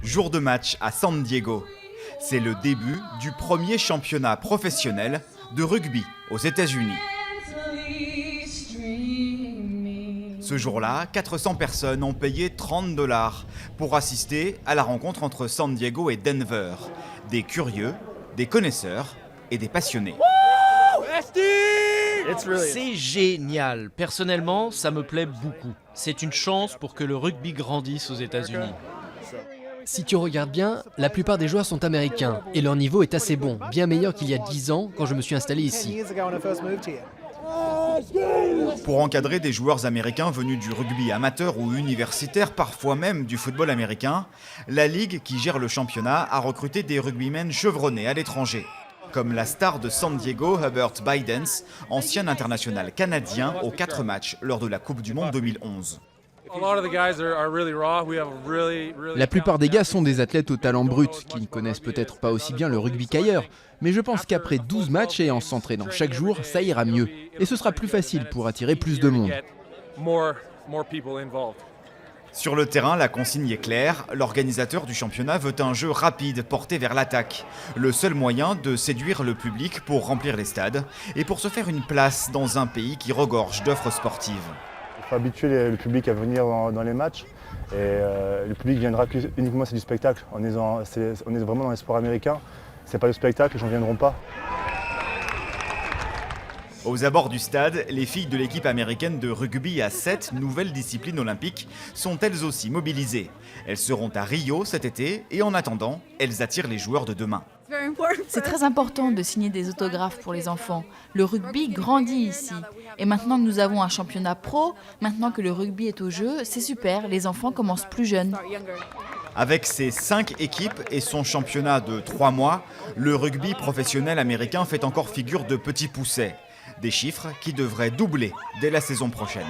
Jour de match à San Diego. C'est le début du premier championnat professionnel de rugby aux États-Unis. Ce jour-là, 400 personnes ont payé $30 pour assister à la rencontre entre San Diego et Denver. Des curieux, des connaisseurs et des passionnés. C'est génial. Personnellement, ça me plaît beaucoup. C'est une chance pour que le rugby grandisse aux États-Unis. Si tu regardes bien, la plupart des joueurs sont américains et leur niveau est assez bon, bien meilleur qu'il y a 10 ans quand je me suis installé ici. Pour encadrer des joueurs américains venus du rugby amateur ou universitaire, parfois même du football américain, la ligue qui gère le championnat a recruté des rugbymen chevronnés à l'étranger, comme la star de San Diego, Hubert Bidens, ancien international canadien aux 4 matchs lors de la Coupe du Monde 2011. La plupart des gars sont des athlètes au talent brut, qui ne connaissent peut-être pas aussi bien le rugby qu'ailleurs, mais je pense qu'après 12 matchs et en s'entraînant chaque jour, ça ira mieux. Et ce sera plus facile pour attirer plus de monde. Sur le terrain, la consigne est claire. L'organisateur du championnat veut un jeu rapide porté vers l'attaque. Le seul moyen de séduire le public pour remplir les stades et pour se faire une place dans un pays qui regorge d'offres sportives. Il faut habituer le public à venir dans les matchs. Et le public viendra uniquement c'est du spectacle. On est vraiment dans les sports américains. C'est pas le spectacle, les gens ne viendront pas. Aux abords du stade, les filles de l'équipe américaine de rugby à 7 nouvelles disciplines olympiques sont elles aussi mobilisées. Elles seront à Rio cet été et en attendant, elles attirent les joueurs de demain. C'est très important de signer des autographes pour les enfants. Le rugby grandit ici. Et maintenant que nous avons un championnat pro, maintenant que le rugby est au jeu, c'est super, les enfants commencent plus jeunes. Avec ses 5 équipes et son championnat de 3 mois, le rugby professionnel américain fait encore figure de petit pousset. Des chiffres qui devraient doubler dès la saison prochaine.